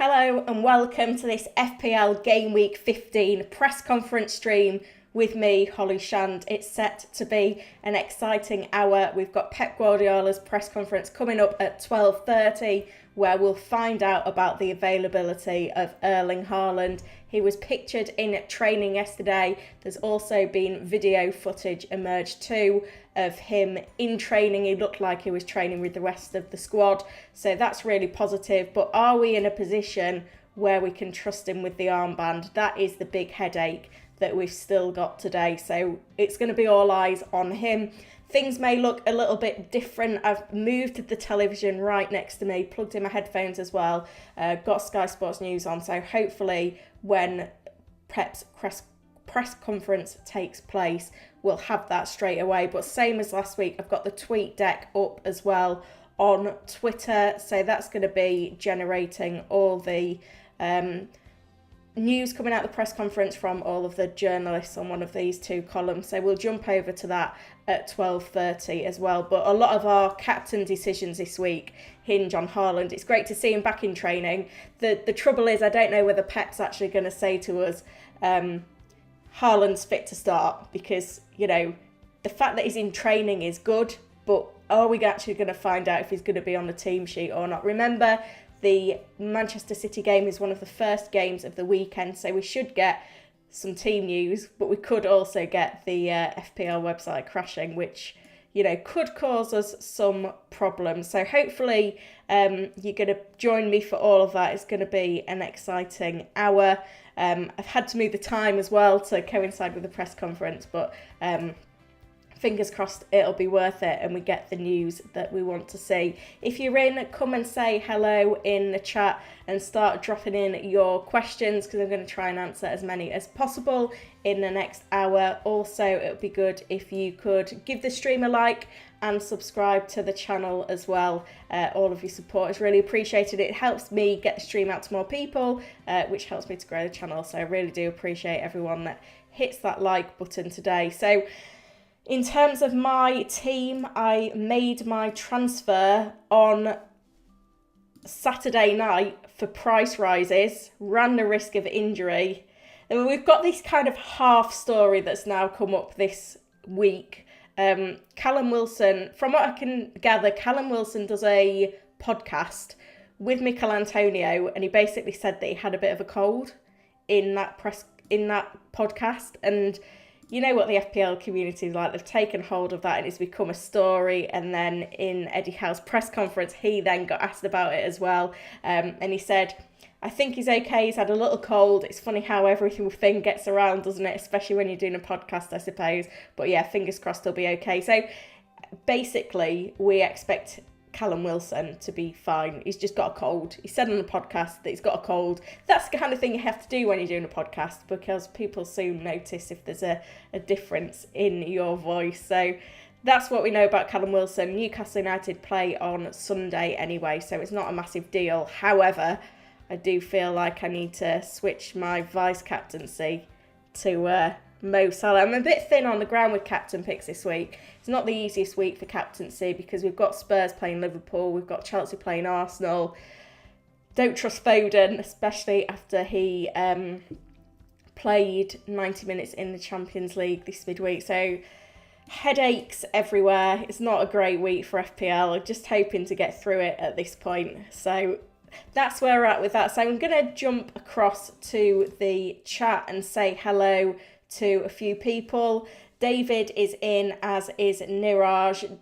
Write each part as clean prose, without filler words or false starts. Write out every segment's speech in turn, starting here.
Hello and welcome to this FPL Gameweek 15 press conference stream with me, Holly Shand. It's set to be an exciting hour. We've got Pep Guardiola's press conference coming up at 12:30, where we'll find out about the availability of Erling Haaland. He was pictured in training yesterday. There's also been video footage emerged too of him in training. He looked like he was training with the rest of the squad, so that's really positive. But are we in a position where we can trust him with the armband? That is the big headache that we've still got today. So it's going to be all eyes on him. Things may look a little bit different. I've moved the television right next to me, plugged in my headphones as well, got Sky Sports News on. So hopefully when Pep's press conference takes place, we'll have that straight away. But same as last week, I've got the tweet deck up as well on Twitter. So that's going to be generating all the news coming out of the press conference from all of the journalists on one of these two columns. So we'll jump over to that at 12:30 as well. But a lot of our captain decisions this week hinge on Haaland. It's great to see him back in training. The trouble is, I don't know whether Pep's actually going to say to us, Haaland's fit to start, because, you know, the fact that he's in training is good, but are we actually going to find out if he's going to be on the team sheet or not? Remember, the Manchester City game is one of the first games of the weekend, so we should get some team news, but we could also get the FPL website crashing, which, you know, could cause us some problems. So hopefully you're going to join me for all of that. It's going to be an exciting hour. I've had to move the time as well to coincide with the press conference, but fingers crossed it'll be worth it and we get the news that we want to see. If you're in, come and say hello in the chat and start dropping in your questions, because I'm going to try and answer as many as possible in the next hour. Also, it would be good if you could give the stream a like and subscribe to the channel as well. All of your support is really appreciated. It helps me get the stream out to more people, which helps me to grow the channel. So I really do appreciate everyone that hits that like button today. So in terms of my team, I made my transfer on Saturday night for price rises, ran the risk of injury. And we've got this kind of half story that's now come up this week. Callum Wilson, from what I can gather, Callum Wilson does a podcast with Mikel Antonio, and he basically said that he had a bit of a cold in that podcast. And you know what the FPL community is like. They've taken hold of that and it's become a story. And then in Eddie Howe's press conference, he then got asked about it as well. And he said, I think he's okay. He's had a little cold. It's funny how everything gets around, doesn't it? Especially when you're doing a podcast, I suppose. But yeah, fingers crossed he'll be okay. So basically, we expect Callum Wilson to be fine. He's just got a cold. He said on the podcast that he's got a cold. That's the kind of thing you have to do when you're doing a podcast, because people soon notice if there's a difference in your voice. So that's what we know about Callum Wilson. Newcastle United play on Sunday anyway, so it's not a massive deal. However, I do feel like I need to switch my vice captaincy to Mo Salah. I'm a bit thin on the ground with captain picks this week. It's not the easiest week for captaincy because we've got Spurs playing Liverpool, we've got Chelsea playing Arsenal. Don't trust Foden, especially after he played 90 minutes in the Champions League this midweek. So headaches everywhere. It's not a great week for FPL. I'm just hoping to get through it at this point. So that's where we're at with that. So I'm going to jump across to the chat and say hello to a few people. David is in, as is Niraj,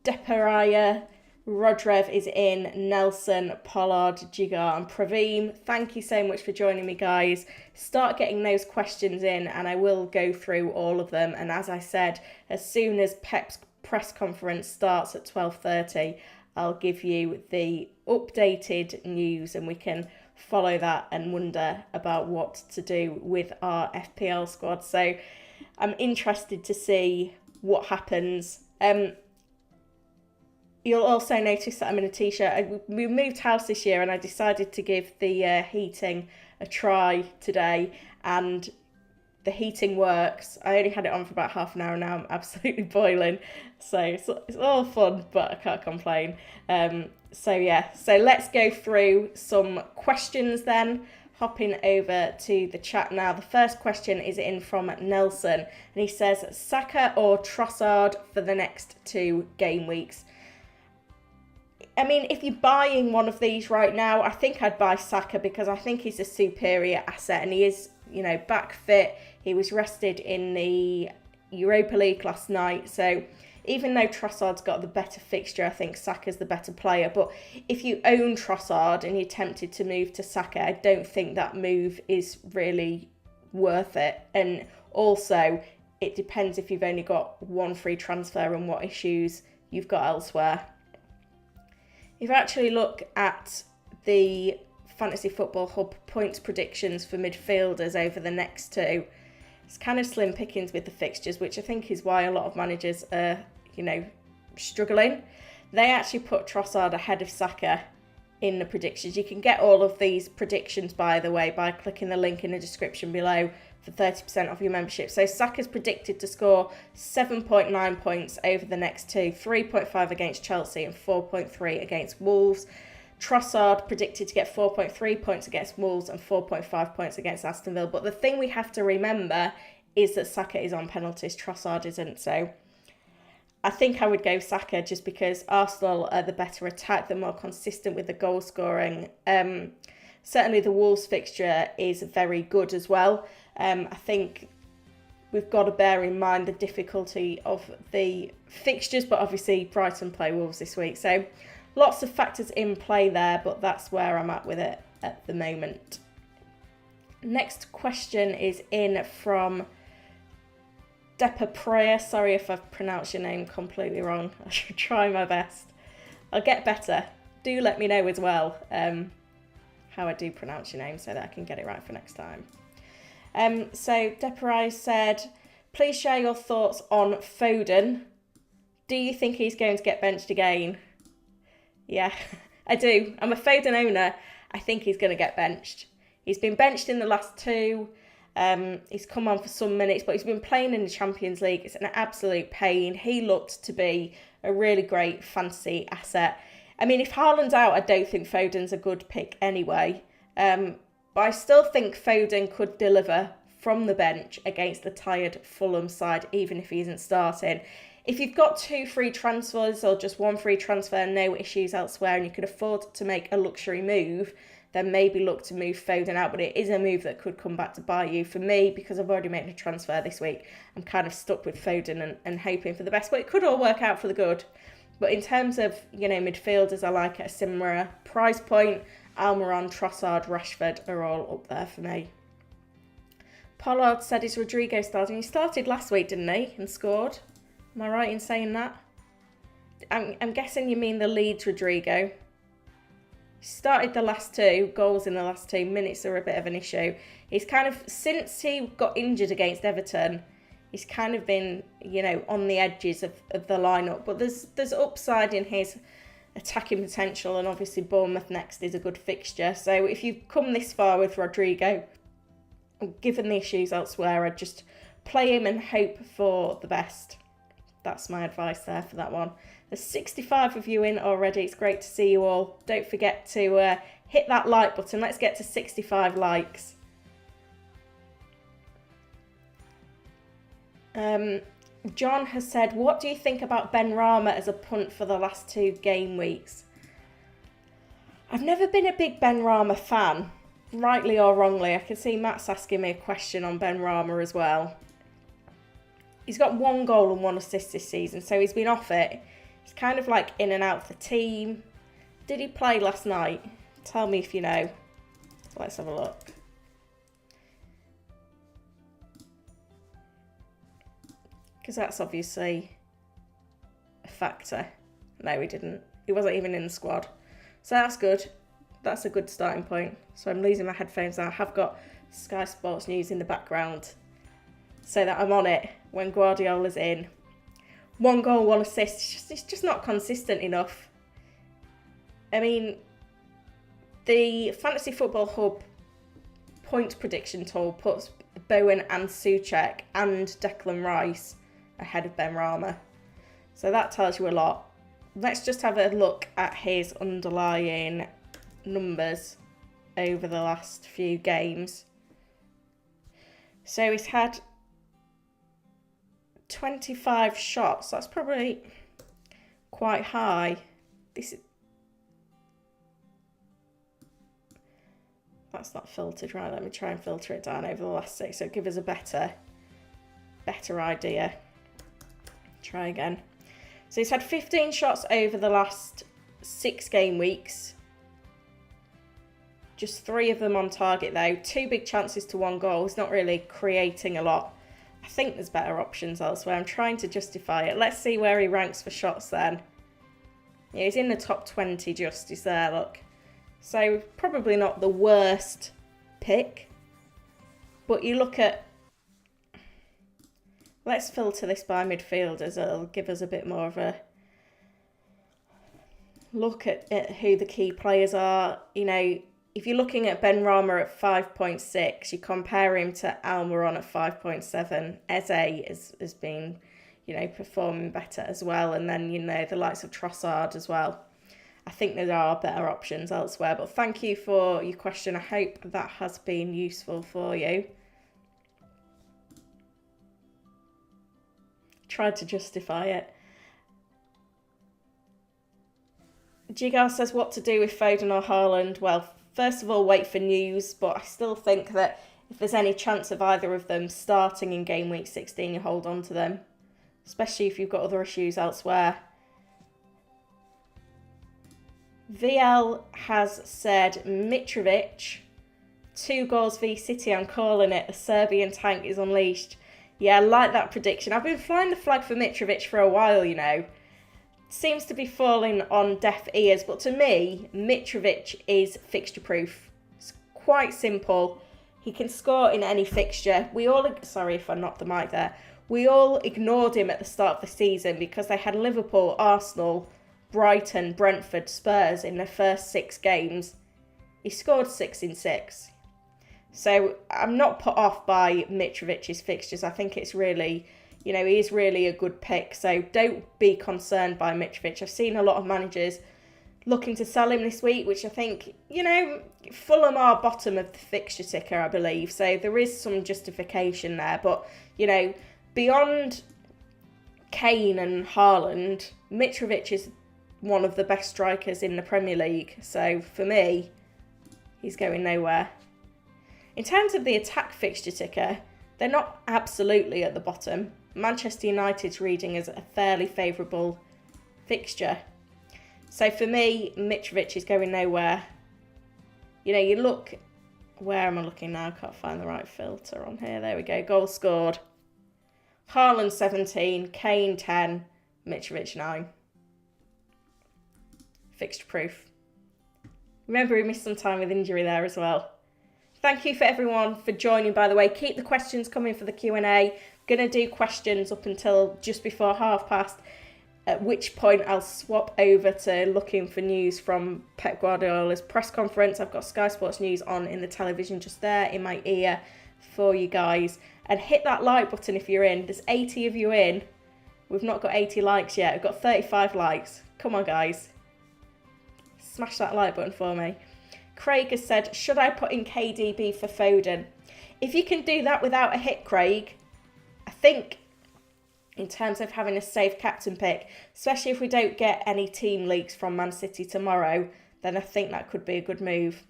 Deparaya, Rodrev is in, Nelson, Pollard, Jigar and Praveen. Thank you so much for joining me, guys. Start getting those questions in and I will go through all of them. And as I said, as soon as Pep's press conference starts at 12:30, I'll give you the updated news and we can follow that and wonder about what to do with our FPL squad. So I'm interested to see what happens. You'll also notice that I'm in a t-shirt. We moved house this year and I decided to give the heating a try today, and the heating works. I only had it on for about half an hour now. I'm absolutely boiling. So it's all fun, but I can't complain. So let's go through some questions then. Hopping over to the chat now. The first question is in from Nelson, and he says, Saka or Trossard for the next 2 game weeks? I mean, if you're buying one of these right now, I think I'd buy Saka because I think he's a superior asset and he is, back fit. He was rested in the Europa League last night, so even though Trossard's got the better fixture, I think Saka's the better player. But if you own Trossard and you're tempted to move to Saka, I don't think that move is really worth it. And also, it depends if you've only got one free transfer and what issues you've got elsewhere. If you actually look at the Fantasy Football Hub points predictions for midfielders over the next 2, it's kind of slim pickings with the fixtures, which I think is why a lot of managers are, struggling. They actually put Trossard ahead of Saka in the predictions. You can get all of these predictions, by the way, by clicking the link in the description below for 30% off your membership. So Saka's predicted to score 7.9 points over the next 2, 3.5 against Chelsea and 4.3 against Wolves. Trossard predicted to get 4.3 points against Wolves and 4.5 points against Aston Villa. But the thing we have to remember is that Saka is on penalties, Trossard isn't. So I think I would go Saka just because Arsenal are the better attack, they're more consistent with the goal scoring. Certainly the Wolves fixture is very good as well. I think we've got to bear in mind the difficulty of the fixtures, but obviously Brighton play Wolves this week. So lots of factors in play there, but that's where I'm at with it at the moment. Next question is in from Depa Prayer. Sorry if I've pronounced your name completely wrong. I should try my best. I'll get better. Do let me know as well how I do pronounce your name so that I can get it right for next time. So Depa Prayer said, please share your thoughts on Foden. Do you think he's going to get benched again? Yeah, I do. I'm a Foden owner. I think he's going to get benched. He's been benched in the last 2. He's come on for some minutes, but he's been playing in the Champions League. It's an absolute pain. He looked to be a really great fantasy asset. I mean, if Haaland's out, I don't think Foden's a good pick anyway. But I still think Foden could deliver from the bench against the tired Fulham side, even if he isn't starting. If you've got 2 free transfers or just 1 free transfer, no issues elsewhere, and you can afford to make a luxury move, then maybe look to move Foden out. But it is a move that could come back to bite you. For me, because I've already made a transfer this week, I'm kind of stuck with Foden and hoping for the best. But it could all work out for the good. But in terms of, midfielders, I like at a similar price point. Almiron, Trossard, Rashford are all up there for me. Pollard said, is Rodrigo starting? He started last week, didn't he? And scored. Am I right in saying that? I'm guessing you mean the Leeds Rodrigo. He started the last 2 goals in the last 2 minutes are a bit of an issue. He's kind of, since he got injured against Everton, he's kind of been, on the edges of the lineup. But there's upside in his attacking potential, and obviously Bournemouth next is a good fixture. So if you've come this far with Rodrigo, given the issues elsewhere, I'd just play him and hope for the best. That's my advice there for that one. There's 65 of you in already. It's great to see you all. Don't forget to hit that like button. Let's get to 65 likes. John has said, what do you think about Ben Rama as a punt for the last 2 game weeks? I've never been a big Ben Rama fan, rightly or wrongly. I can see Matt's asking me a question on Ben Rama as well. He's got 1 goal and 1 assist this season, so he's been off it. He's kind of like in and out of the team. Did he play last night? Tell me if you know. Let's have a look. Because that's obviously a factor. No, he didn't. He wasn't even in the squad. So that's good. That's a good starting point. So I'm losing my headphones now. I have got Sky Sports News in the background so that I'm on it when Guardiola's in. 1 goal, 1 assist. It's just not consistent enough. I mean, the Fantasy Football Hub points prediction tool puts Bowen and Souček and Declan Rice ahead of Benrahma. So that tells you a lot. Let's just have a look at his underlying numbers over the last few games. So he's had 25 shots. That's probably quite high. That's not filtered right. Let me try and filter it down over the last 6. So give us a better idea. Try again. So he's had 15 shots over the last 6 game weeks. Just 3 of them on target though. 2 big chances to 1 goal. He's not really creating a lot. I think there's better options elsewhere. I'm trying to justify it. Let's see where he ranks for shots then. Yeah, he's in the top 20 just. He's there, look. So probably not the worst pick. But you look at... Let's filter this by midfielders. It'll give us a bit more of a look at who the key players are. You know, if you're looking at Benrahma at 5.6, you compare him to Almiron at 5.7. Eze has been, you know, performing better as well. And then, you know, the likes of Trossard as well. I think there are better options elsewhere. But thank you for your question. I hope that has been useful for you. Tried to justify it. Jigar says what to do with Foden or Haaland. Well, first of all, wait for news, but I still think that if there's any chance of either of them starting in game week 16, you hold on to them, especially if you've got other issues elsewhere. VL has said Mitrovic, 2 goals v City. I'm calling it. The Serbian tank is unleashed. Yeah, I like that prediction. I've been flying the flag for Mitrovic for a while, you know. Seems to be falling on deaf ears, but to me, Mitrovic is fixture-proof. It's quite simple. He can score in any fixture. Sorry if I knocked the mic there. We all ignored him at the start of the season because they had Liverpool, Arsenal, Brighton, Brentford, Spurs in their first 6 games. He scored 6 in 6. So I'm not put off by Mitrovic's fixtures. I think it's really, you know, he is really a good pick. So don't be concerned by Mitrovic. I've seen a lot of managers looking to sell him this week, which I think, you know, Fulham are bottom of the fixture ticker, I believe. So there is some justification there. But, you know, beyond Kane and Haaland, Mitrovic is one of the best strikers in the Premier League. So for me, he's going nowhere. In terms of the attack fixture ticker, they're not absolutely at the bottom. Manchester United's reading is a fairly favourable fixture. So for me, Mitrovic is going nowhere. You know, you look... Where am I looking now? I can't find the right filter on here. There we go. Goal scored. Haaland 17, Kane 10, Mitrovic 9. Fixture proof. Remember, he missed some time with injury there as well. Thank you for everyone for joining, by the way. Keep the questions coming for the Q&A. Going to do questions up until just before past, at which point I'll swap over to looking for news from Pep Guardiola's press conference. I've got Sky Sports News on in the television just there in my ear for you guys. And hit that like button if you're in. There's 80 of you in. We've not got 80 likes yet. We've got 35 likes. Come on, guys. Smash that like button for me. Craig has said, should I put in KDB for Foden? If you can do that without a hit, Craig, I think in terms of having a safe captain pick, especially if we don't get any team leaks from Man City tomorrow, then I think that could be a good move.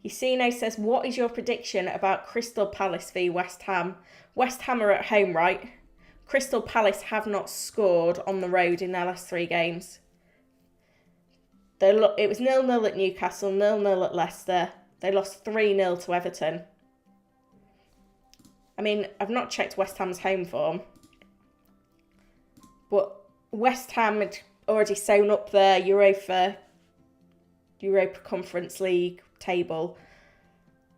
Yacino says, what is your prediction about Crystal Palace v West Ham? West Ham are at home, right? Crystal Palace have not scored on the road in their last 3 games. It was 0-0 at Newcastle, 0-0 at Leicester. They lost 3-0 to Everton. I mean, I've not checked West Ham's home form. But West Ham had already sewn up their Europa Conference League table.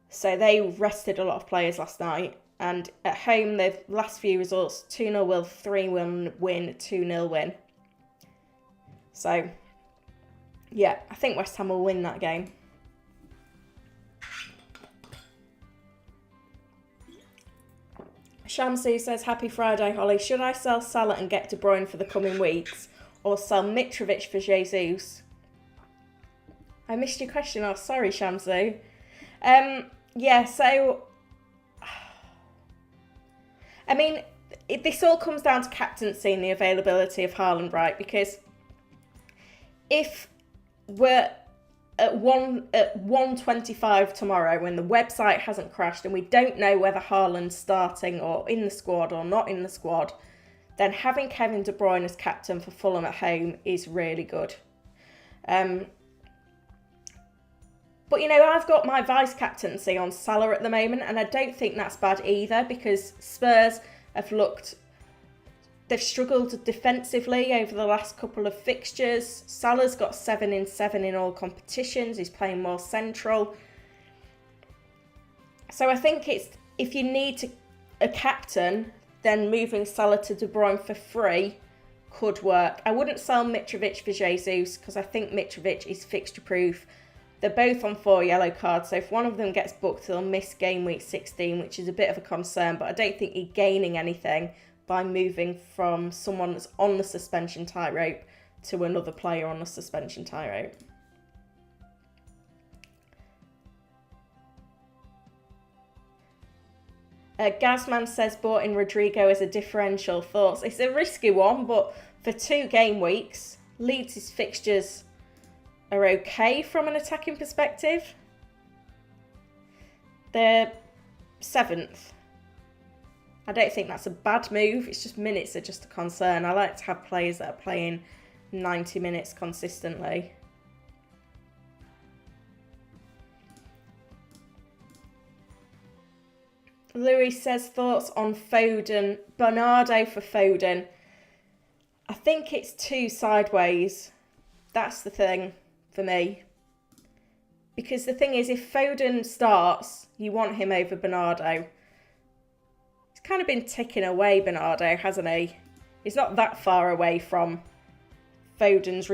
So they rested a lot of players last night. And at home, the last few results, 2-0 win, 3-1 win, 2-0 win. So... yeah, I think West Ham will win that game. Shamsu says, happy Friday, Holly. Should I sell Salah and get De Bruyne for the coming weeks, or sell Mitrovic for Jesus? I missed your question. Oh, sorry, Shamsu. Yeah, so... I mean, this all comes down to captaincy and the availability of Haaland, right? Because if we're at 1:25 tomorrow when the website hasn't crashed and we don't know whether Haaland's starting or in the squad or not in the squad, then having Kevin De Bruyne as captain for Fulham at home is really good. But, you know, I've got my vice-captaincy on Salah at the moment, and I don't think that's bad either, because Spurs have they've struggled defensively over the last couple of fixtures. Salah's got 7 in 7 in all competitions. He's playing more central. So I think if you need a captain, then moving Salah to De Bruyne for free could work. I wouldn't sell Mitrovic for Jesus, because I think Mitrovic is fixture-proof. They're both on 4 yellow cards, so if one of them gets booked, they'll miss game week 16, which is a bit of a concern, but I don't think you're gaining anything by moving from someone that's on the suspension tightrope to another player on the suspension tightrope. Gazman says bought in Rodrigo as a differential. Thoughts? It's a risky one, but for 2 game weeks, Leeds' fixtures are okay from an attacking perspective. They're 7th. I don't think that's a bad move. It's just minutes are just a concern. I like to have players that are playing 90 minutes consistently. Louis says thoughts on Foden. Bernardo for Foden. I think it's too sideways. That's the thing for me. Because the thing is, if Foden starts, you want him over Bernardo. He's kind of been ticking away, Bernardo, hasn't he? He's not that far away from Foden's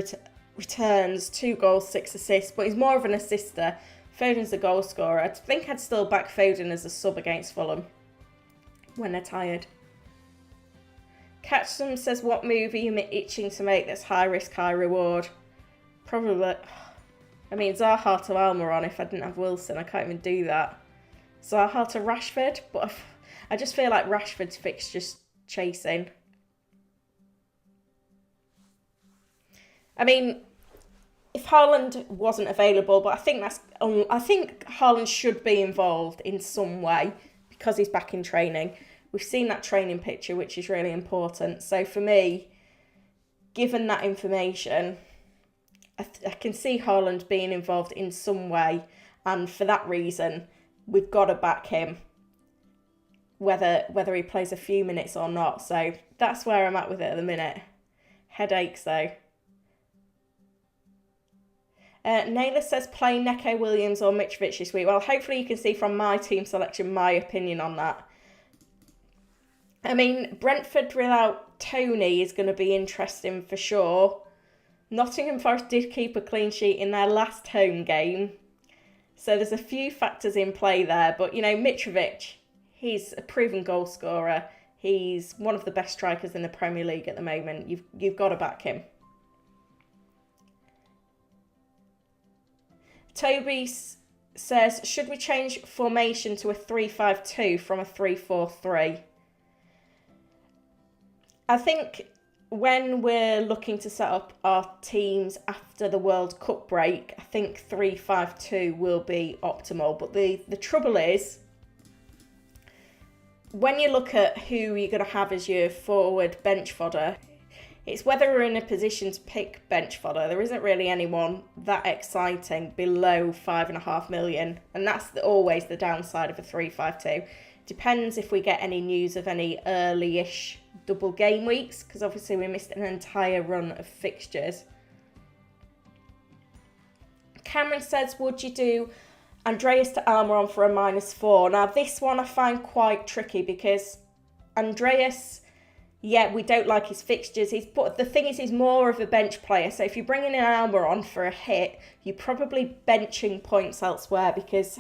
returns, 2 goals, 6 assists, but he's more of an assister. Foden's the goal scorer. I think I'd still back Foden as a sub against Fulham when they're tired. Catchsome says, what move are you itching to make that's high risk, high reward? Probably, I mean, Zaha to Almiron if I didn't have Wilson. I can't even do that. Zaha to Rashford, but I just feel like Rashford's fixtures chasing. I mean, if Haaland wasn't available, but I think Haaland should be involved in some way because he's back in training. We've seen that training picture, which is really important. So for me, given that information, I can see Haaland being involved in some way, and for that reason, we've got to back him, whether he plays a few minutes or not. So that's where I'm at with it at the minute. Headaches though. Naylor says play Neco Williams or Mitrovic this week. Well, hopefully you can see from my team selection my opinion on that. I mean, Brentford without Tony is going to be interesting for sure. Nottingham Forest did keep a clean sheet in their last home game. So there's a few factors in play there. But, you know, Mitrovic, he's a proven goal scorer. He's one of the best strikers in the Premier League at the moment. You've got to back him. Toby says, should we change formation to a 3-5-2 from a 3-4-3? I think when we're looking to set up our teams after the World Cup break, I think 3-5-2 will be optimal. But the trouble is, when you look at who you're going to have as your forward bench fodder, it's whether we're in a position to pick bench fodder. There isn't really anyone that exciting below 5.5 million. And that's always the downside of a 3-5-2. Depends if we get any news of any early-ish double game weeks, because obviously we missed an entire run of fixtures. Cameron says, would you do Andreas to Almiron for a -4? Now, this one I find quite tricky because Andreas, yeah, we don't like his fixtures. But the thing is, he's more of a bench player. So if you're bringing in Almiron for a hit, you're probably benching points elsewhere, because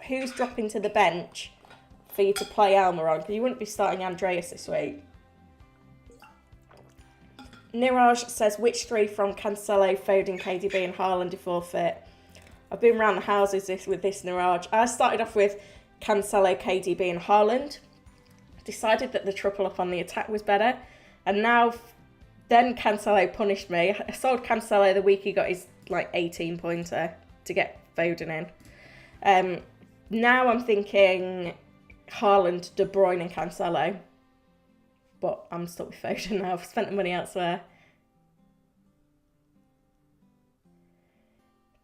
who's dropping to the bench for you to play Alma on, because you wouldn't be starting Andreas this week. Niraj says, which three from Cancelo, Foden, KDB and Haaland are forfeit? I've been around the houses with this, Niraj. I started off with Cancelo, KDB and Haaland. Decided that the triple up on the attack was better. And now, then Cancelo punished me. I sold Cancelo the week he got his 18-pointer to get Foden in. Now I'm thinking Haaland, De Bruyne and Cancelo. But I'm stuck with Foden now. I've spent the money elsewhere.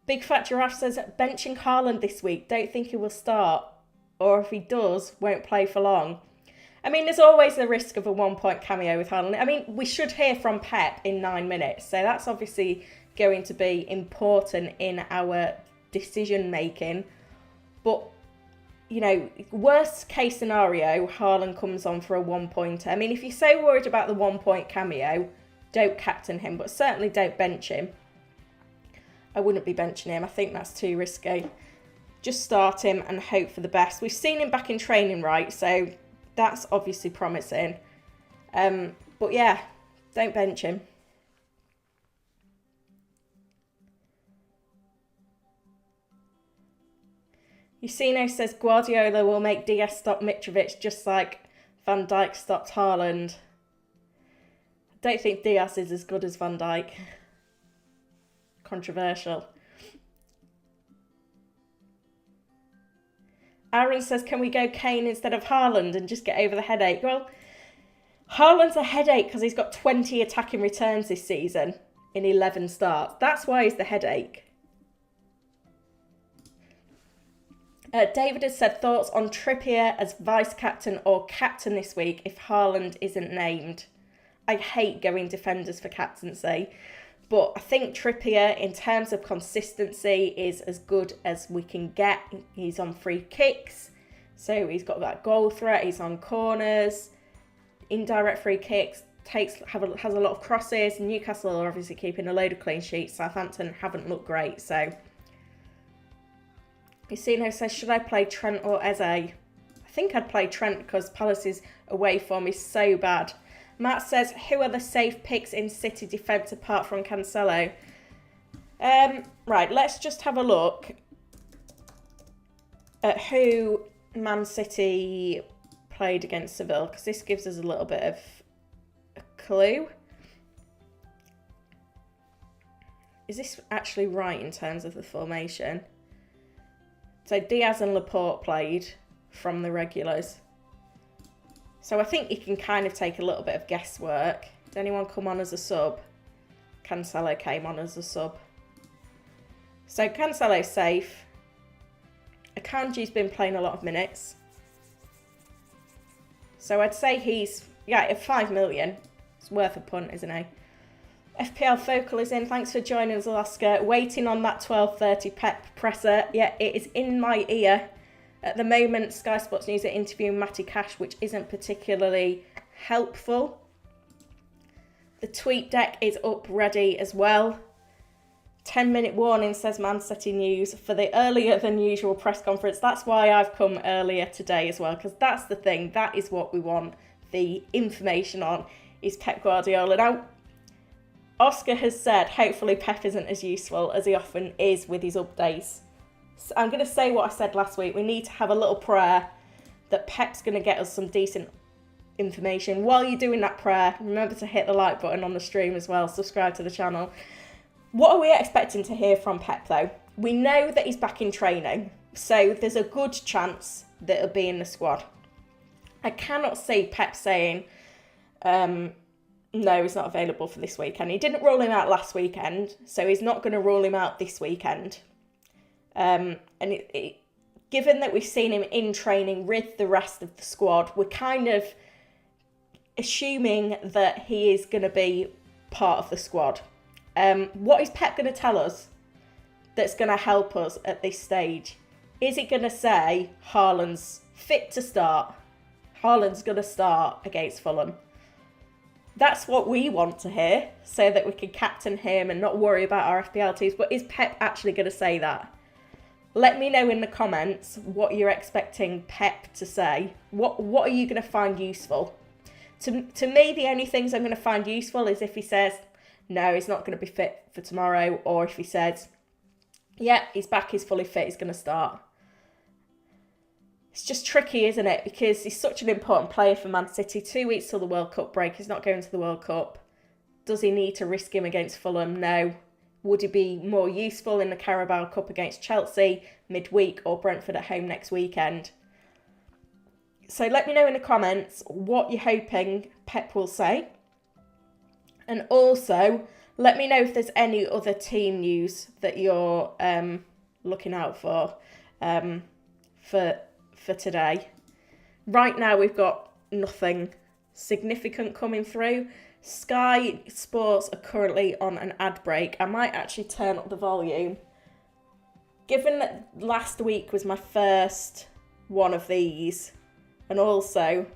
Big Fat Giraffe says, benching Haaland this week. Don't think he will start. Or if he does, won't play for long. I mean, there's always the risk of a 1-point cameo with Haaland. I mean, we should hear from Pep in 9 minutes. So that's obviously going to be important in our decision making. But, you know, worst case scenario, Haaland comes on for a 1-pointer. I mean, if you're so worried about the 1-point cameo, don't captain him. But certainly don't bench him. I wouldn't be benching him. I think that's too risky. Just start him and hope for the best. We've seen him back in training, right? So that's obviously promising. But yeah, don't bench him. Yusino says Guardiola will make Diaz stop Mitrovic just like Van Dijk stopped Haaland. I don't think Diaz is as good as Van Dijk. Controversial. Aaron says, can we go Kane instead of Haaland and just get over the headache? Well, Haaland's a headache because he's got 20 attacking returns this season in 11 starts. That's why he's the headache. David has said, thoughts on Trippier as vice-captain or captain this week if Haaland isn't named? I hate going defenders for captaincy. But I think Trippier, in terms of consistency, is as good as we can get. He's on free kicks, so he's got that goal threat. He's on corners, indirect free kicks, has a lot of crosses. Newcastle are obviously keeping a load of clean sheets. Southampton haven't looked great, so. Yusino says, should I play Trent or Eze? I think I'd play Trent because Palace's away form is so bad. Matt says, who are the safe picks in City defence apart from Cancelo? Right, let's just have a look at who Man City played against Seville, because this gives us a little bit of a clue. Is this actually right in terms of the formation? So Diaz and Laporte played from the regulars. So I think you can kind of take a little bit of guesswork. Did anyone come on as a sub? Cancelo came on as a sub. So Cancelo's safe. Akanji's been playing a lot of minutes. So I'd say he's, at 5 million. It's worth a punt, isn't he? FPL Focal is in. Thanks for joining us, Alaska. Waiting on that 12:30 Pep presser. Yeah, it is in my ear. At the moment, Sky Sports News are interviewing Matty Cash, which isn't particularly helpful. The tweet deck is up ready as well. 10-minute warning, says Man City News, for the earlier than usual press conference. That's why I've come earlier today as well, because that's the thing. That is what we want the information on, is Pep Guardiola. Now, Oscar has said, hopefully Pep isn't as useful as he often is with his updates. So I'm going to say what I said last week. We need to have a little prayer that Pep's going to get us some decent information. While you're doing that prayer, remember to hit the like button on the stream as well. Subscribe to the channel. What are we expecting to hear from Pep, though? We know that he's back in training, so there's a good chance that he'll be in the squad. I cannot see Pep saying, no, he's not available for this weekend. He didn't rule him out last weekend, so he's not going to rule him out this weekend. Given that we've seen him in training with the rest of the squad, we're kind of assuming that he is going to be part of the squad. What is Pep going to tell us that's going to help us at this stage? Is he going to say Haaland's fit to start? Haaland's going to start against Fulham. That's what we want to hear, so that we can captain him and not worry about our FPL teams. But is Pep actually going to say that? Let me know in the comments what you're expecting Pep to say. What are you going to find useful? To me, the only things I'm going to find useful is if he says, no, he's not going to be fit for tomorrow, or if he says, yeah, he's back, he's fully fit, he's going to start. It's just tricky, isn't it? Because he's such an important player for Man City. 2 weeks till the World Cup break. He's not going to the World Cup. Does he need to risk him against Fulham? No. Would he be more useful in the Carabao Cup against Chelsea midweek or Brentford at home next weekend? So let me know in the comments what you're hoping Pep will say. And also, let me know if there's any other team news that you're looking out for today. Right now, we've got nothing significant coming through. Sky Sports are currently on an ad break. I might actually turn up the volume. Given that last week was my first one of these, and also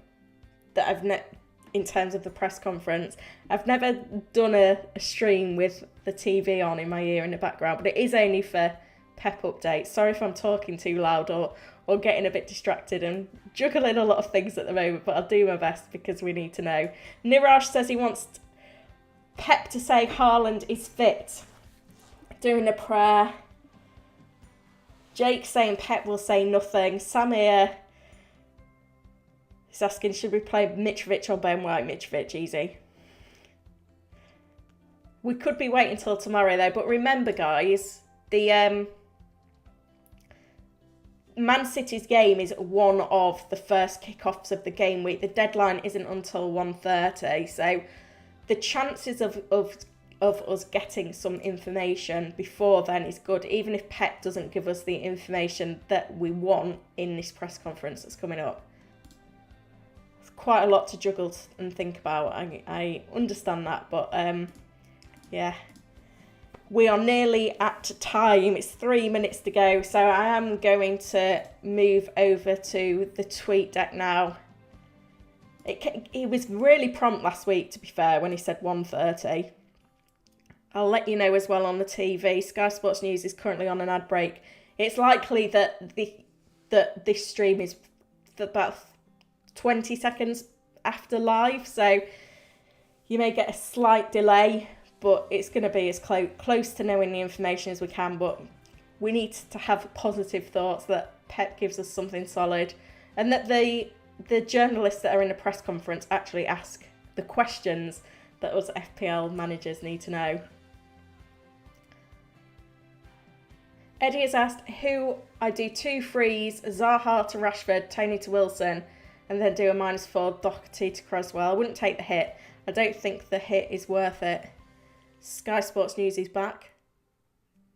that in terms of the press conference, I've never done a stream with the TV on in my ear in the background, but it is only for Pep updates. Sorry if I'm talking too loud or getting a bit distracted and juggling a lot of things at the moment, but I'll do my best because we need to know. Niraj says he wants Pep to say Haaland is fit. Doing a prayer. Jake saying Pep will say nothing. Samir is asking, should we play Mitrovic or Ben White? Mitrovic, easy. We could be waiting until tomorrow though, but remember guys, the Man City's game is one of the first kickoffs of the game week. The deadline isn't until 1:30, so the chances of us getting some information before then is good, even if Pep doesn't give us the information that we want in this press conference that's coming up. It's quite a lot to juggle and think about. I understand that, but yeah. We are nearly at time. It's 3 minutes to go. So I am going to move over to the tweet deck now. It was really prompt last week, to be fair, when he said 1:30. I'll let you know as well on the TV. Sky Sports News is currently on an ad break. It's likely that this stream is about 20 seconds after live. So you may get a slight delay, but it's going to be as close to knowing the information as we can. But we need to have positive thoughts that Pep gives us something solid, and that the journalists that are in the press conference actually ask the questions that us FPL managers need to know. Eddie has asked who I do 2 frees, Zaha to Rashford, Tony to Wilson, and then do a -4 Doherty to Croswell. I wouldn't take the hit. I don't think the hit is worth it. Sky Sports News is back.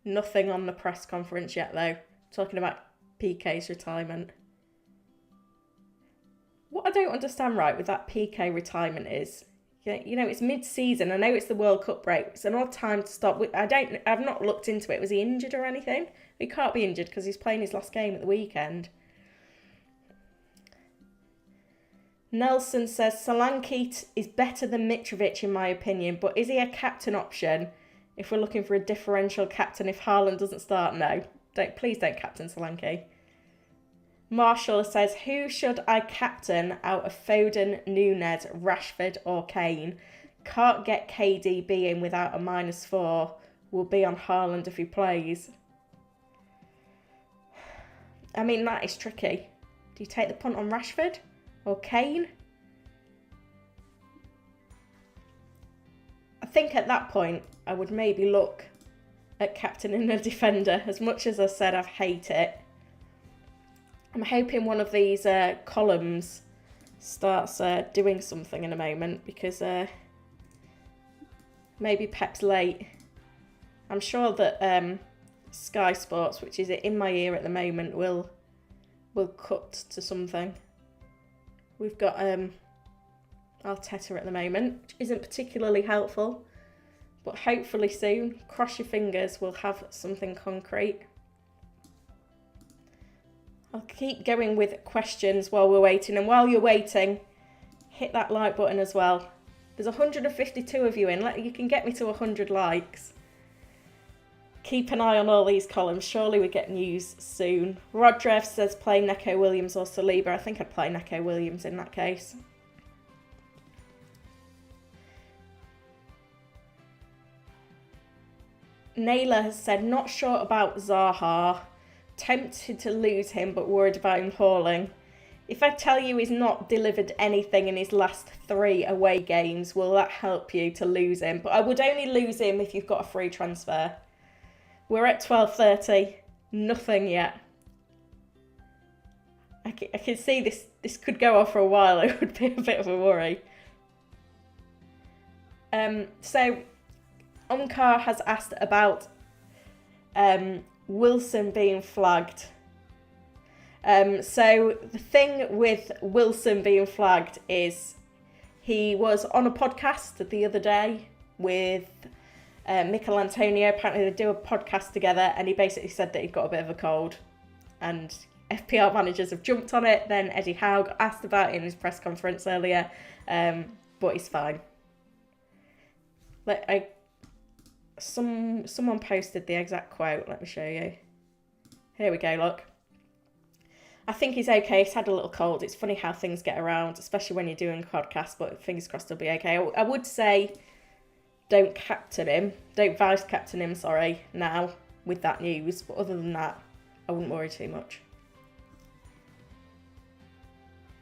Nothing on the press conference yet, though. Talking about PK's retirement. What I don't understand right with that PK retirement is, you know, it's mid-season. I know it's the World Cup break. It's an odd time to stop. I've not looked into it. Was he injured or anything? He can't be injured because he's playing his last game at the weekend. Nelson says Solanke is better than Mitrovic in my opinion, but is he a captain option if we're looking for a differential captain if Haaland doesn't start? No, please don't captain Solanke. Marshall says, who should I captain out of Foden, Nunez, Rashford or Kane? Can't get KDB in without a -4. Will be on Haaland if he plays. I mean, that is tricky. Do you take the punt on Rashford or Kane? I think at that point, I would maybe look at captaining a defender. As much as I said I hate it, I'm hoping one of these columns starts doing something in a moment, because maybe Pep's late. I'm sure that Sky Sports, which is in my ear at the moment, will cut to something. We've got Arteta at the moment, which isn't particularly helpful, but hopefully soon, cross your fingers, we'll have something concrete. I'll keep going with questions while we're waiting, and while you're waiting, hit that like button as well. There's 152 of you in. You can get me to 100 likes. Keep an eye on all these columns. Surely we get news soon. Rodrev says play Neco Williams or Saliba. I think I'd play Neco Williams in that case. Naylor has said, not sure about Zaha. Tempted to lose him, but worried about him hauling. If I tell you he's not delivered anything in his last 3 away games, will that help you to lose him? But I would only lose him if you've got a free transfer. We're at 12:30. Nothing yet. I can see this could go on for a while. It would be a bit of a worry. So, Omkar has asked about Wilson being flagged. So the thing with Wilson being flagged is he was on a podcast the other day with Mikel Antonio. Apparently they do a podcast together, and he basically said that he'd got a bit of a cold, and FPL managers have jumped on it. Then Eddie Howe got asked about it in his press conference earlier, but he's fine. Someone posted the exact quote. Let me show you. Here we go, look. I think he's okay. He's had a little cold. It's funny how things get around, especially when you're doing podcasts, but fingers crossed he'll be okay. I would say don't captain him. Don't vice captain him, now with that news. But other than that, I wouldn't worry too much.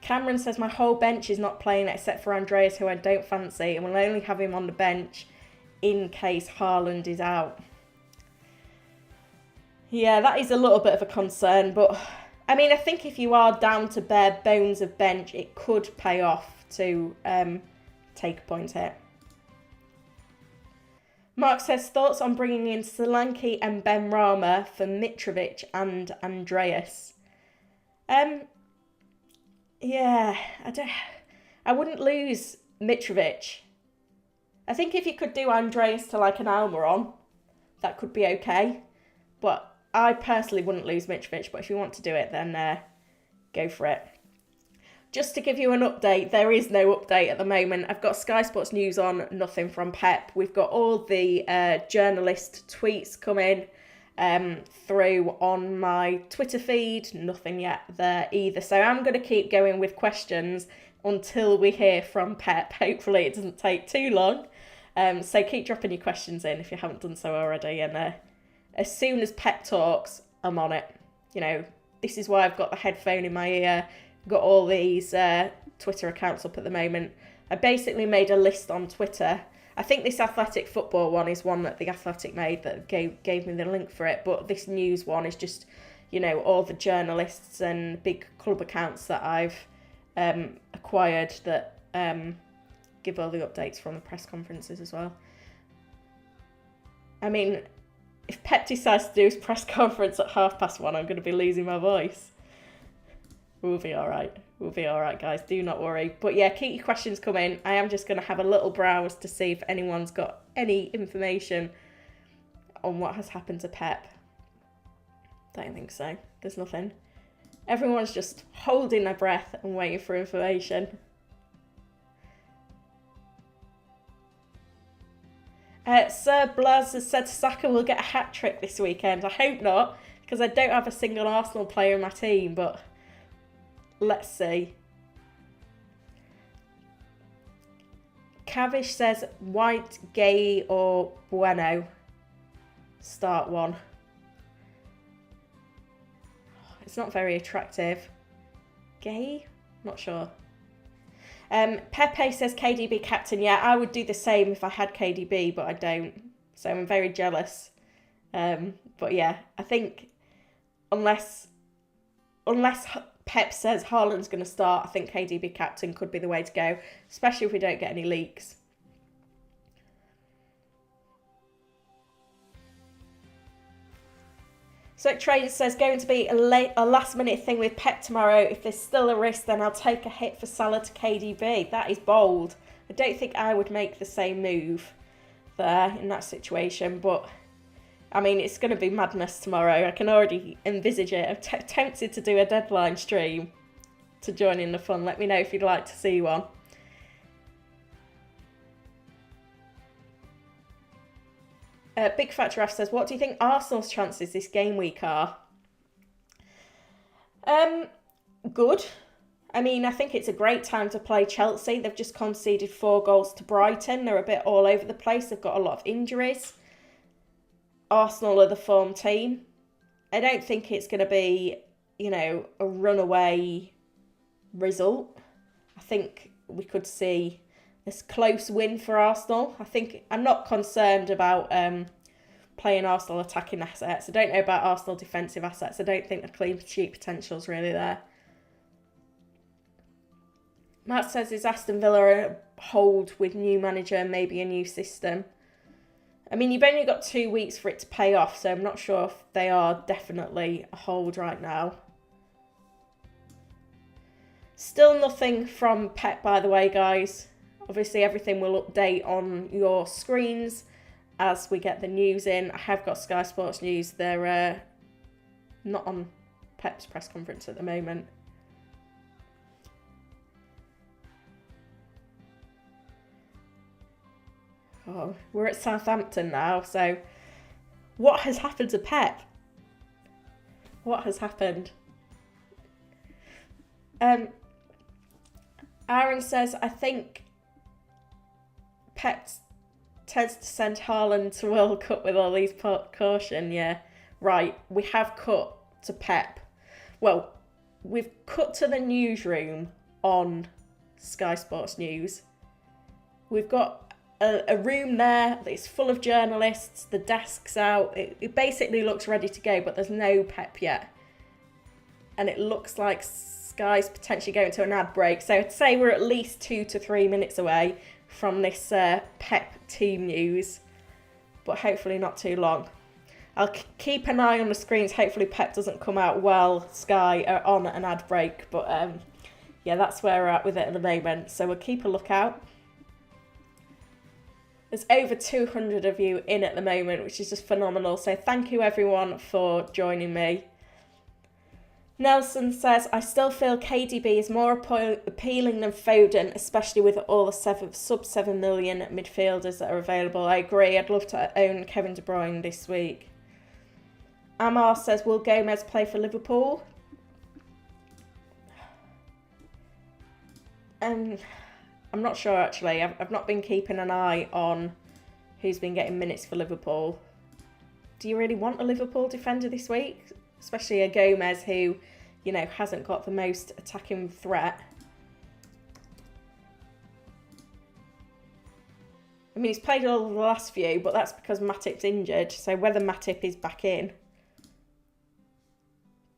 Cameron says, my whole bench is not playing except for Andreas, who I don't fancy, and will only have him on the bench in case Haaland is out. Yeah, that is a little bit of a concern, but I mean, I think if you are down to bare bones of bench, it could pay off to take a point hit. Mark says, thoughts on bringing in Solanke and Ben Rama for Mitrovic and Andreas. Yeah, I wouldn't lose Mitrovic. I think if you could do Andreas to like an Almiron, that could be okay. But I personally wouldn't lose Mitrovic, but if you want to do it, then go for it. Just to give you an update, there is no update at the moment. I've got Sky Sports News on, nothing from Pep. We've got all the journalist tweets coming through on my Twitter feed, nothing yet there either. So I'm going to keep going with questions until we hear from Pep. Hopefully it doesn't take too long. So keep dropping your questions in if you haven't done so already, and as soon as Pep talks, I'm on it. You know, this is why I've got the headphone in my ear, got all these Twitter accounts up at the moment. I basically made a list on Twitter. I think this Athletic Football one is one that the Athletic made that gave me the link for it, but this news one is just, you know, all the journalists and big club accounts that I've acquired that give all the updates from the press conferences as well. I mean, if Pep decides to do his press conference at 1:30, I'm going to be losing my voice. We'll be all right. We'll be all right, guys. Do not worry. But yeah, keep your questions coming. I am just going to have a little browse to see if anyone's got any information on what has happened to Pep. Don't think so. There's nothing. Everyone's just holding their breath and waiting for information. Sir Blaz has said Saka will get a hat-trick this weekend. I hope not, because I don't have a single Arsenal player in my team, but let's see. Cavish says White, Gay or Bueno. Start one. It's not very attractive. Gay? Not sure. Pepe says KDB captain. Yeah, I would do the same if I had KDB, but I don't. So I'm very jealous. But yeah, I think unless Pep says Haaland's going to start, I think KDB captain could be the way to go, especially if we don't get any leaks. So Trader says, going to be a last minute thing with Pep tomorrow. If there's still a risk, then I'll take a hit for Salah to KDB. That is bold. I don't think I would make the same move there in that situation. But, I mean, it's going to be madness tomorrow. I can already envisage it. I'm tempted to do a deadline stream to join in the fun. Let me know if you'd like to see one. Big Fat Giraffe says, what do you think Arsenal's chances this game week are? Good. I mean, I think it's a great time to play Chelsea. They've just conceded 4 goals to Brighton. They're a bit all over the place. They've got a lot of injuries. Arsenal are the form team. I don't think it's going to be, a runaway result. I think we could see this close win for Arsenal. I'm not concerned about playing Arsenal attacking assets. I don't know about Arsenal defensive assets. I don't think the clean sheet potential is really there. Matt says, is Aston Villa a hold with new manager, maybe a new system? I mean, you've only got 2 weeks for it to pay off, so I'm not sure if they are definitely a hold right now. Still nothing from Pep, by the way, guys. Obviously, everything will update on your screens as we get the news in. I have got Sky Sports News. They're not on Pep's press conference at the moment. Oh, we're at Southampton now, so what has happened to Pep? What has happened? Aaron says, I think Pep tends to send Haaland to World Cup with all these caution. Yeah, right. We have cut to Pep. Well, we've cut to the newsroom on Sky Sports News. We've got a room there that's full of journalists. The desk's out. It basically looks ready to go, but there's no Pep yet. And it looks like Sky's potentially going to an ad break. So I'd say we're at least 2 to 3 minutes away from this Pep team news, but hopefully not too long. I'll keep an eye on the screens. Hopefully Pep doesn't come out while Sky are on an ad break. But yeah, that's where we're at with it at the moment. So we'll keep a lookout. There's over 200 of you in at the moment, which is just phenomenal. So thank you everyone for joining me. Nelson says, I still feel KDB is more appealing than Foden, especially with all the sub-7 million midfielders that are available. I agree. I'd love to own Kevin De Bruyne this week. Amar says, will Gomez play for Liverpool? I'm not sure, actually. I've not been keeping an eye on who's been getting minutes for Liverpool. Do you really want a Liverpool defender this week? Especially a Gomez who, hasn't got the most attacking threat. I mean, he's played all the last few, but that's because Matip's injured. So whether Matip is back in.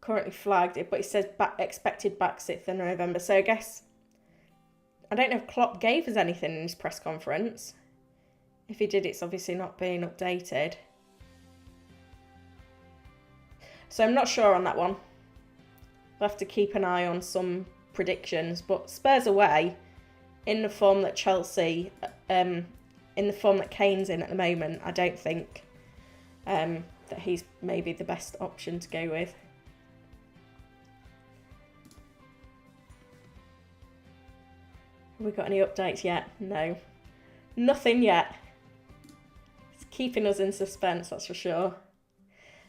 Currently flagged it, but it says expected back 6th of November. So I guess, I don't know if Klopp gave us anything in his press conference. If he did, it's obviously not being updated. So I'm not sure on that one. We'll have to keep an eye on some predictions. But Spurs away, in the form that Chelsea, in the form that Kane's in at the moment, I don't think that he's maybe the best option to go with. Have we got any updates yet? No. Nothing yet. It's keeping us in suspense, that's for sure.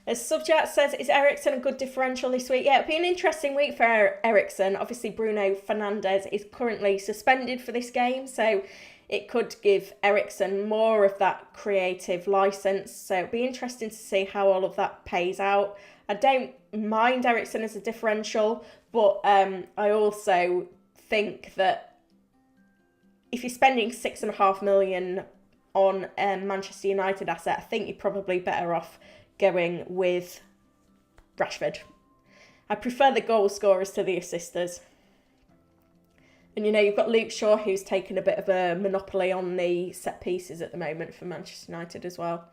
As Subject says, is Eriksen a good differential this week? Yeah, it'll be an interesting week for Eriksen. Obviously, Bruno Fernandes is currently suspended for this game, so it could give Eriksen more of that creative licence. So it'll be interesting to see how all of that pays out. I don't mind Eriksen as a differential, but I also think that if you're spending £6.5 million on a Manchester United asset, I think you're probably better off going with Rashford. I prefer the goal scorers to the assisters. And you've got Luke Shaw, who's taken a bit of a monopoly on the set pieces at the moment for Manchester United as well.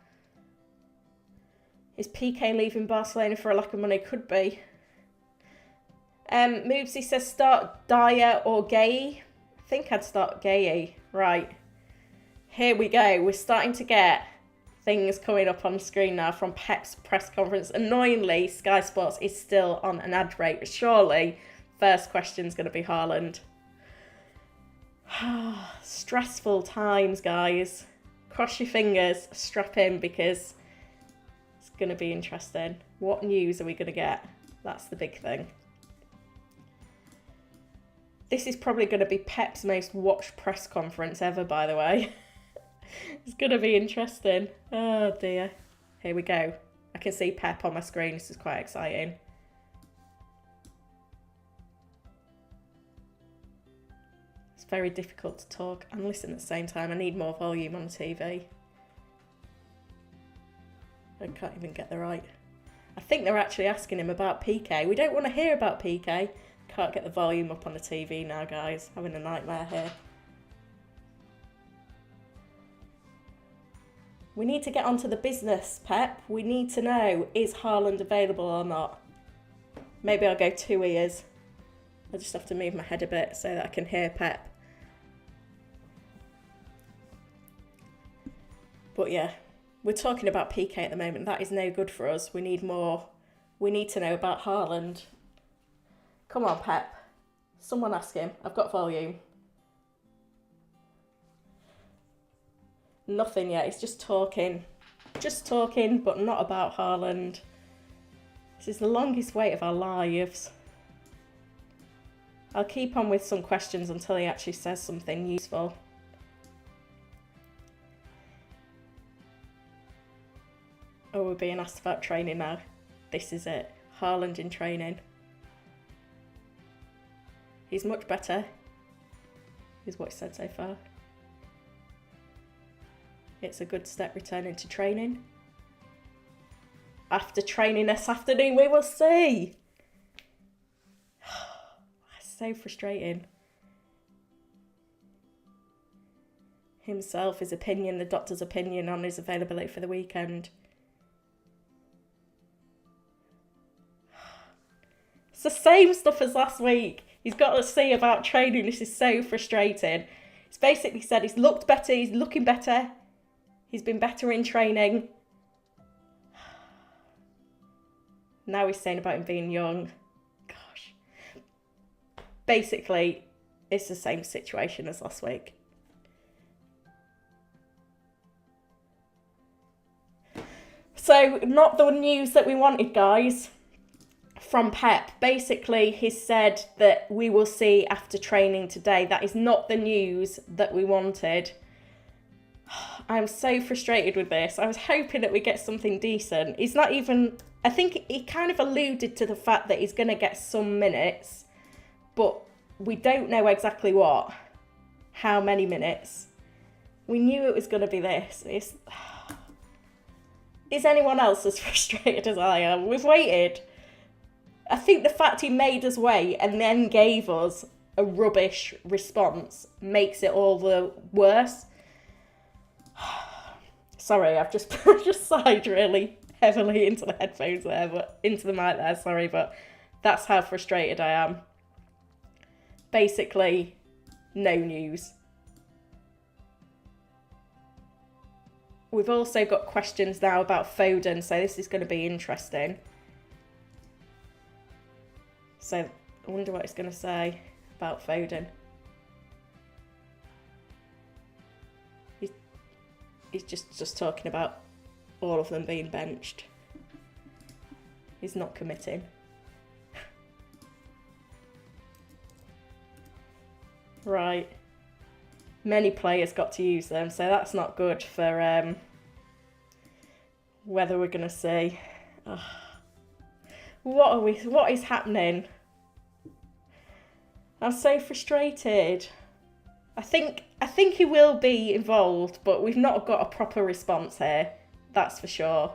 Is PK leaving Barcelona for a lack of money? Could be. Moobsy says start Dyer or Gay. I think I'd start Gay. Right. Here we go. We're starting to get things coming up on the screen now from Pep's press conference. Annoyingly, Sky Sports is still on an ad break. But surely, first question's going to be Haaland. Stressful times, guys. Cross your fingers, strap in, because it's going to be interesting. What news are we going to get? That's the big thing. This is probably going to be Pep's most watched press conference ever, by the way. It's going to be interesting. Oh dear. Here we go. I can see Pep on my screen. This is quite exciting. It's very difficult to talk and listen at the same time. I need more volume on the TV. I can't even get the right. I think they're actually asking him about PK. We don't want to hear about PK. Can't get the volume up on the TV now, guys. Having a nightmare here. We need to get onto the business, Pep. We need to know, is Haaland available or not? Maybe I'll go 2 ears. I just have to move my head a bit so that I can hear Pep. But yeah, we're talking about PK at the moment. That is no good for us. We need more. We need to know about Haaland. Come on, Pep. Someone ask him. I've got volume. Nothing yet. He's just talking. Just talking, but not about Haaland. This is the longest wait of our lives. I'll keep on with some questions until he actually says something useful. Oh, we're being asked about training now. This is it. Haaland in training. He's much better, is what he said so far. It's a good step returning to training. After training this afternoon, we will see. That's so frustrating. Himself, his opinion, the doctor's opinion on his availability for the weekend. It's the same stuff as last week. He's got to see about training. This is so frustrating. He's basically said he's looked better, he's looking better. He's been better in training. Now he's saying about him being young. Gosh. Basically, it's the same situation as last week. So, not the news that we wanted, guys. From Pep. Basically, he said that we will see after training today. That is not the news that we wanted. I'm so frustrated with this. I was hoping that we get something decent. He's not even... I think he kind of alluded to the fact that he's going to get some minutes, but we don't know exactly what. How many minutes. We knew it was going to be this. Is anyone else as frustrated as I am? We've waited. I think the fact he made us wait and then gave us a rubbish response makes it all the worse. Sorry, I've just sighed really heavily into the headphones there, but into the mic there, sorry, but that's how frustrated I am. Basically, no news. We've also got questions now about Foden, so this is going to be interesting. So, I wonder what he's going to say about Foden. He's just talking about all of them being benched. He's not committing. Right. Many players got to use them, so that's not good for whether we're going to see. Oh. What is happening? I'm so frustrated. I think he will be involved, but we've not got a proper response here. That's for sure.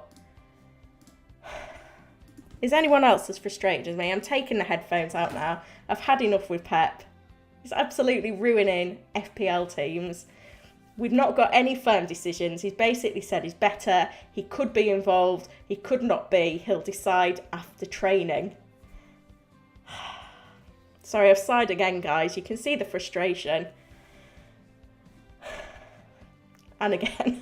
Is anyone else as frustrated as me? I'm taking the headphones out now. I've had enough with Pep. He's absolutely ruining FPL teams. We've not got any firm decisions. He's basically said he's better. He could be involved. He could not be. He'll decide after training. Sorry, I've sighed again, guys. You can see the frustration. And again.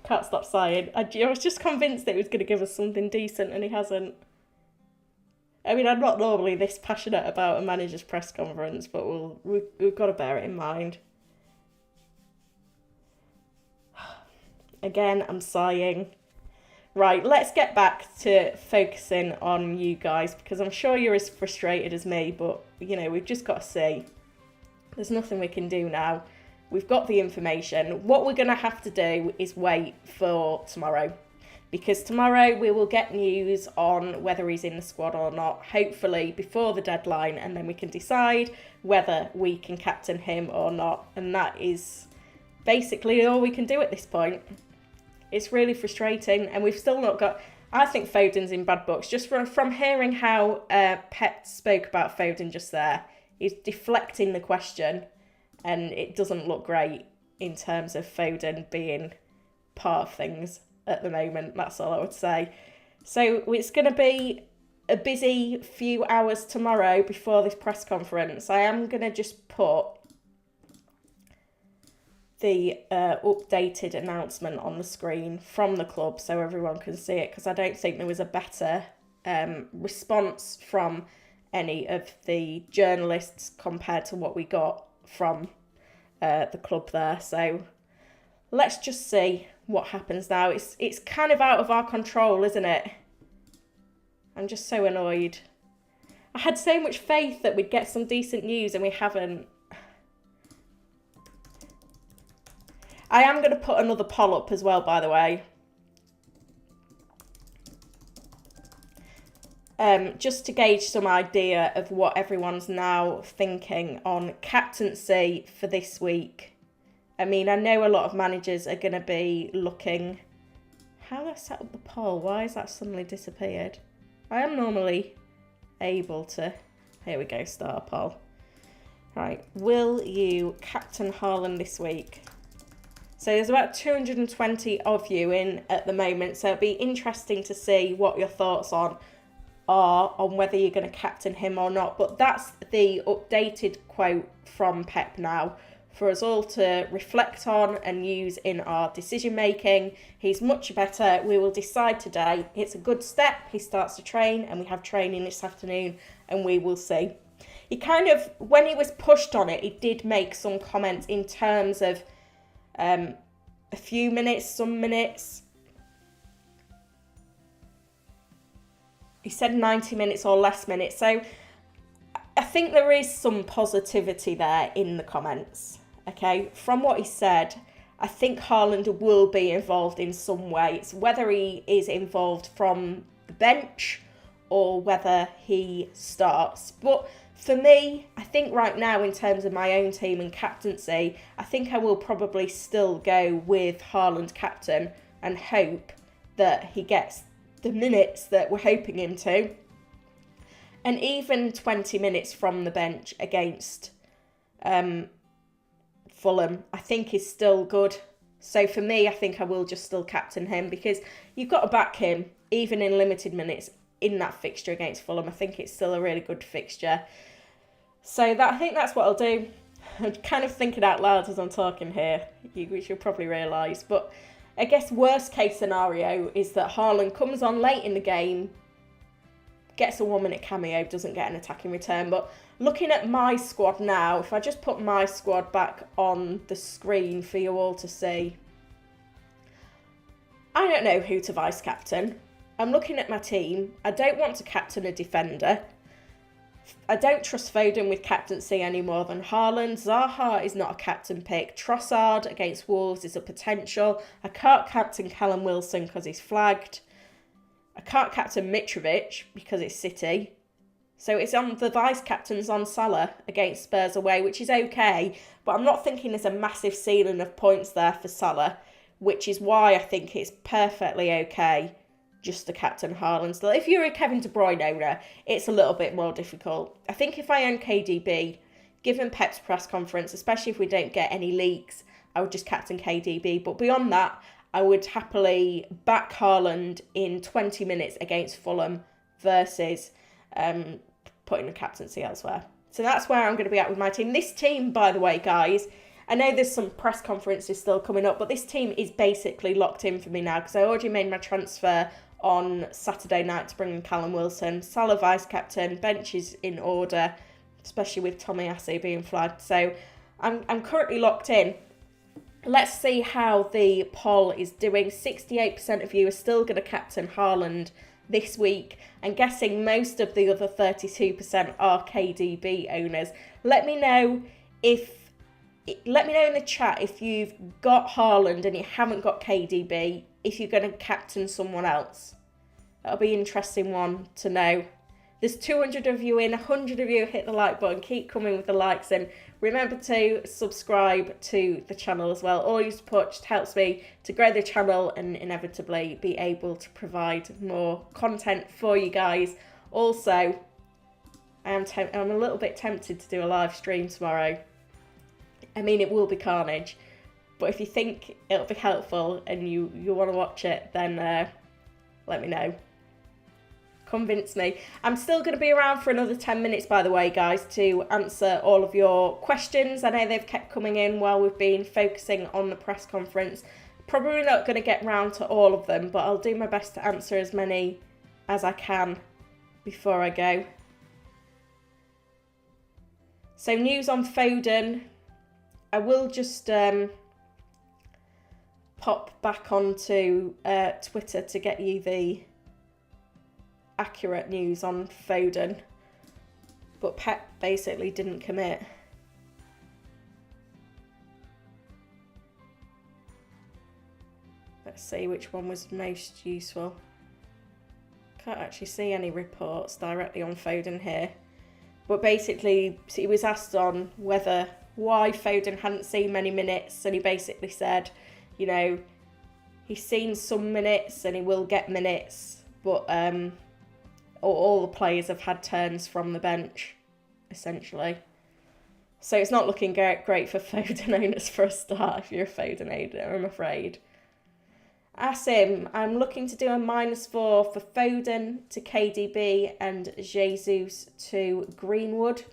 Can't stop sighing. I was just convinced that he was going to give us something decent, and he hasn't. I mean, I'm not normally this passionate about a manager's press conference, but we've got to bear it in mind. Again, I'm sighing. Right, let's get back to focusing on you guys, because I'm sure you're as frustrated as me, but, you know, we've just got to see. There's nothing we can do now. We've got the information. What we're going to have to do is wait for tomorrow, because tomorrow we will get news on whether he's in the squad or not, hopefully before the deadline, and then we can decide whether we can captain him or not. And that is basically all we can do at this point. It's really frustrating, and we've still not got... I think Foden's in bad books. Just from hearing how Pep spoke about Foden just there, he's deflecting the question, and it doesn't look great in terms of Foden being part of things at the moment. That's all I would say. So it's going to be a busy few hours tomorrow before this press conference. I am going to just put the updated announcement on the screen from the club so everyone can see it, because I don't think there was a better response from any of the journalists compared to what we got from the club there. So let's just see what happens now. It's kind of out of our control, isn't it? I'm just so annoyed. I had so much faith that we'd get some decent news and we haven't. I am going to put another poll up as well, by the way. Just to gauge some idea of what everyone's now thinking on captaincy for this week. I mean, I know a lot of managers are going to be looking... How do I set up the poll? Why has that suddenly disappeared? I am normally able to... Here we go, start a poll. Right, will you captain Haaland this week? So there's about 220 of you in at the moment, so it'll be interesting to see what your thoughts are on whether you're going to captain him or not. But that's the updated quote from Pep now for us all to reflect on and use in our decision making. He's much better. We will decide today. It's a good step. He starts to train, and we have training this afternoon, and we will see. He kind of, when he was pushed on it, he did make some comments in terms of a few minutes, some minutes. He said 90 minutes or less minutes. So I think there is some positivity there in the comments. Okay, from what he said, I think Haaland will be involved in some way. It's whether he is involved from the bench or whether he starts. But for me, I think right now, in terms of my own team and captaincy, I think I will probably still go with Haaland captain and hope that he gets the minutes that we're hoping him to. And even 20 minutes from the bench against Fulham, I think is still good. So for me, I think I will just still captain him, because you've got to back him, even in limited minutes, in that fixture against Fulham. I think it's still a really good fixture. So I think that's what I'll do. I'm kind of thinking out loud as I'm talking here, which you'll probably realise. But I guess worst case scenario is that Haaland comes on late in the game, gets a 1-minute cameo, doesn't get an attacking return. But looking at my squad now, if I just put my squad back on the screen for you all to see, I don't know who to vice captain. I'm looking at my team. I don't want to captain a defender. I don't trust Foden with captaincy any more than Haaland. Zaha is not a captain pick. Trossard against Wolves is a potential. I can't captain Callum Wilson because he's flagged. I can't captain Mitrovic because it's City. So it's on the vice captain's on Salah against Spurs away, which is okay. But I'm not thinking there's a massive ceiling of points there for Salah, which is why I think it's perfectly okay just to captain Haaland. So if you're a Kevin De Bruyne owner, it's a little bit more difficult. I think if I own KDB, given Pep's press conference, especially if we don't get any leaks, I would just captain KDB. But beyond that, I would happily back Haaland in 20 minutes against Fulham versus putting a captaincy elsewhere. So that's where I'm going to be at with my team. This team, by the way, guys, I know there's some press conferences still coming up, but this team is basically locked in for me now, because I already made my transfer on Saturday night to bring in Callum Wilson. Salah vice captain, bench is in order, especially with Tomiyasu being flagged. So I'm currently locked in. let's see how the poll is doing. 68% of you are still going to captain Haaland this week. I'm guessing most of the other 32% are KDB owners. Let me know in the chat if you've got Haaland and you haven't got KDB, if you're going to captain someone else. That'll be an interesting one to know. There's 200 of you in, 100 of you hit the like button. Keep coming with the likes in. Remember to subscribe to the channel as well. All your support just helps me to grow the channel and inevitably be able to provide more content for you guys. Also, I'm a little bit tempted to do a live stream tomorrow. I mean, it will be carnage, but if you think it'll be helpful and you want to watch it, then let me know. Convince me. I'm still going to be around for another 10 minutes, by the way, guys, to answer all of your questions. I know they've kept coming in while we've been focusing on the press conference. Probably not going to get round to all of them, but I'll do my best to answer as many as I can before I go. So news on Foden. I will just pop back onto Twitter to get you the accurate news on Foden, but Pep basically didn't commit. Let's see which one was most useful. Can't actually see any reports directly on Foden here, but basically he was asked on why Foden hadn't seen many minutes, and he basically said, you know, he's seen some minutes and he will get minutes, but all the players have had turns from the bench, essentially. So it's not looking great for Foden owners for a start, if you're a Foden owner, I'm afraid. Asim, I'm looking to do a -4 for Foden to KDB and Jesus to Greenwood.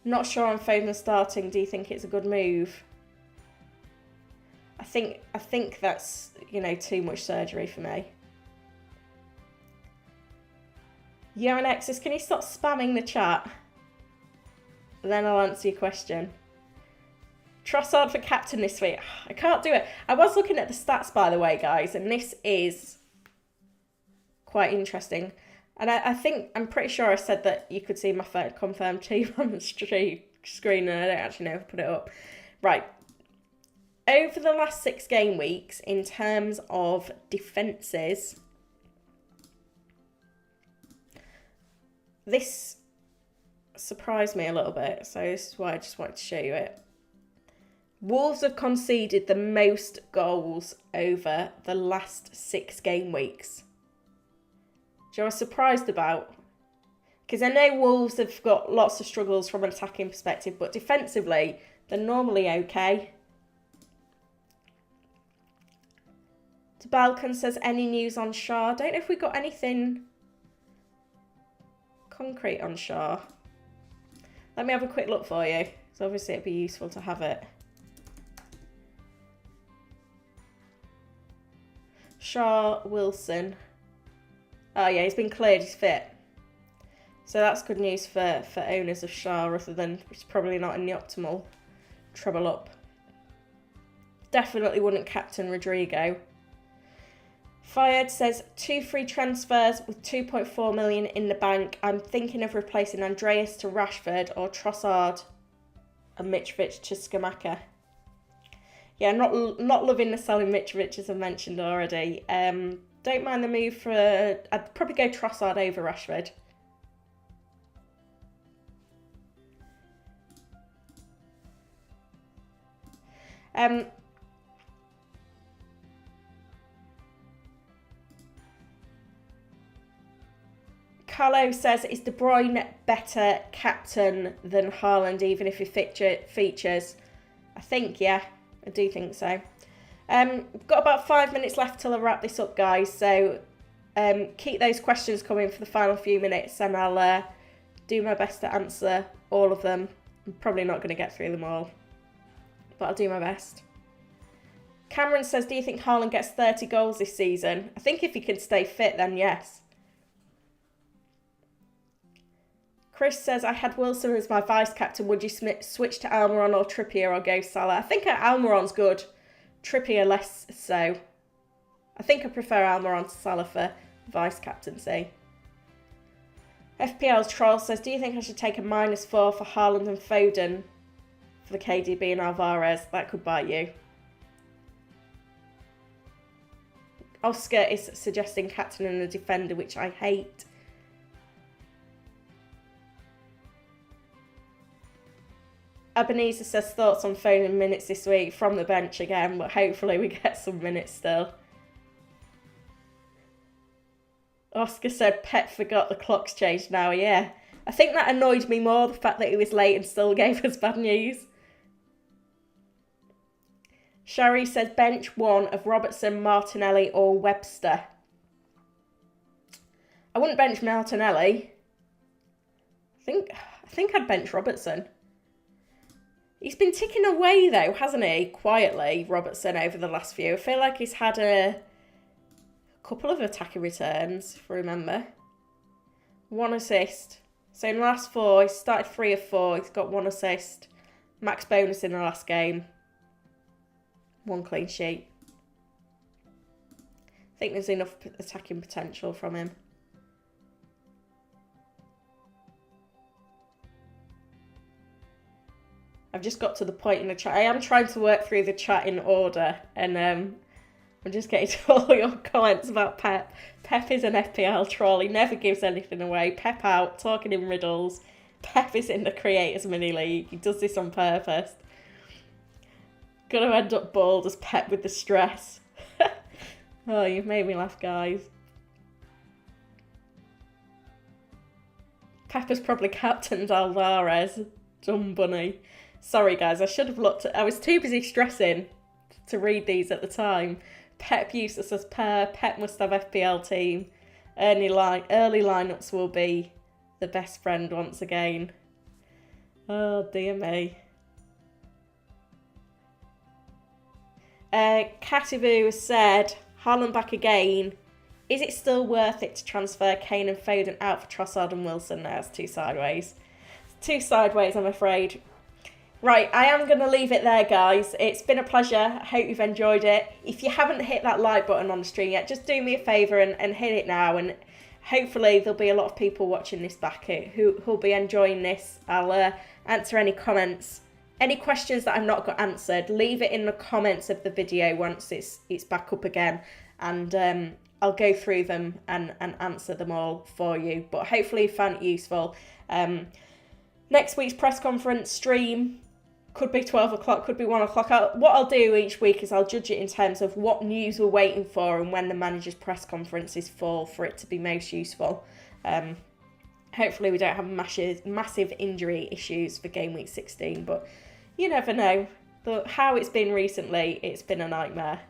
Not sure on Foden starting. Do you think it's a good move? I think that's, you know, too much surgery for me. Yo, Alexis, can you stop spamming the chat? Then I'll answer your question. Trossard for captain this week. I can't do it. I was looking at the stats, by the way, guys, and this is quite interesting. And I'm pretty sure I said that you could see my third confirmed team on the screen, and I don't actually know if I put it up. Right. Over the last 6 game weeks, in terms of defences, this surprised me a little bit, so this is why I just wanted to show you it. Wolves have conceded the most goals over the last 6 game weeks. Which I was surprised about, because I know Wolves have got lots of struggles from an attacking perspective, but defensively, they're normally okay. Balkan says, any news on Shah? I don't know if we got anything concrete on Shah. Let me have a quick look for you. So obviously it'd be useful to have it. Shah Wilson. Oh yeah, he's been cleared, he's fit. So that's good news for owners of Shah, other than it's probably not in the optimal treble up. Definitely wouldn't captain Rodrigo. Fayed says, 2 free transfers with 2.4 million in the bank. I'm thinking of replacing Andreas to Rashford or Trossard and Mitrovic to Scamacca. Yeah, not loving the selling Mitrovic, as I mentioned already. Don't mind the move for... I'd probably go Trossard over Rashford. Carlo says, is De Bruyne better captain than Haaland, even if he features? I think, yeah, I do think so. We've got about 5 minutes left till I wrap this up, guys. So keep those questions coming for the final few minutes, and I'll do my best to answer all of them. I'm probably not going to get through them all, but I'll do my best. Cameron says, do you think Haaland gets 30 goals this season? I think if he can stay fit, then yes. Chris says, I had Wilson as my vice-captain. Would you switch to Almiron or Trippier or go Salah? I think Almiron's good. Trippier less so. I think I prefer Almiron to Salah for vice-captaincy. FPL's Troll says, do you think I should take a -4 for Haaland and Foden for the KDB and Alvarez? That could bite you. Oscar is suggesting captain and a defender, which I hate. Ebenezer says thoughts on Foden minutes this week from the bench again, but hopefully we get some minutes still. Oscar said Pep forgot the clock's changed now. Yeah, I think that annoyed me more, the fact that he was late and still gave us bad news. Shari says bench 1 of Robertson, Martinelli or Webster. I wouldn't bench Martinelli. I think I'd bench Robertson. He's been ticking away though, hasn't he? Quietly, Robertson, over the last few. I feel like he's had a couple of attacking returns, if I remember. 1 assist. So in the last 4, he's started 3 of 4. He's got 1 assist. Max bonus in the last game. 1 clean sheet. I think there's enough attacking potential from him. I've just got to the point in the chat. I am trying to work through the chat in order, and I'm just getting to all your comments about Pep. Pep is an FPL troll. He never gives anything away. Pep out, talking in riddles. Pep is in the Creators Mini League. He does this on purpose. Gonna end up bald as Pep with the stress. Oh, you've made me laugh, guys. Pep has probably captained Alvarez. Dumb bunny. Sorry, guys, I should have looked at... I was too busy stressing to read these at the time. Pep useless as per. Pep must have FPL team. Early lineups will be the best friend once again. Oh, dear me. Kativu has said, Haaland back again. Is it still worth it to transfer Kane and Foden out for Trossard and Wilson? No, it's too sideways. It's too sideways, I'm afraid. Right, I am going to leave it there, guys. It's been a pleasure. I hope you've enjoyed it. If you haven't hit that like button on the stream yet, just do me a favour and hit it now. And hopefully there'll be a lot of people watching this back who'll be enjoying this. I'll answer any comments. Any questions that I've not got answered, leave it in the comments of the video once it's back up again. And I'll go through them and answer them all for you. But hopefully you found it useful. Next week's press conference stream could be 12 o'clock, could be 1 o'clock. What I'll do each week is I'll judge it in terms of what news we're waiting for and when the manager's press conferences fall for it to be most useful. Hopefully we don't have massive injury issues for game week 16, but you never know. But how it's been recently, it's been a nightmare.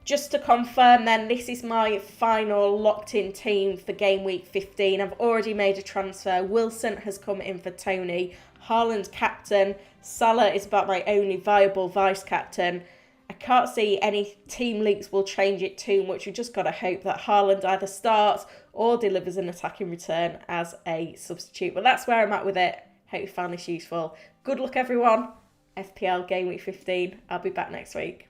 Just to confirm then, this is my final locked-in team for game week 15. I've already made a transfer. Wilson has come in for Tony. Haaland captain. Salah is about my only viable vice-captain. I can't see any team leaks will change it too much. We've just got to hope that Haaland either starts or delivers an attacking return as a substitute. But that's where I'm at with it. Hope you found this useful. Good luck, everyone. FPL Game Week 15. I'll be back next week.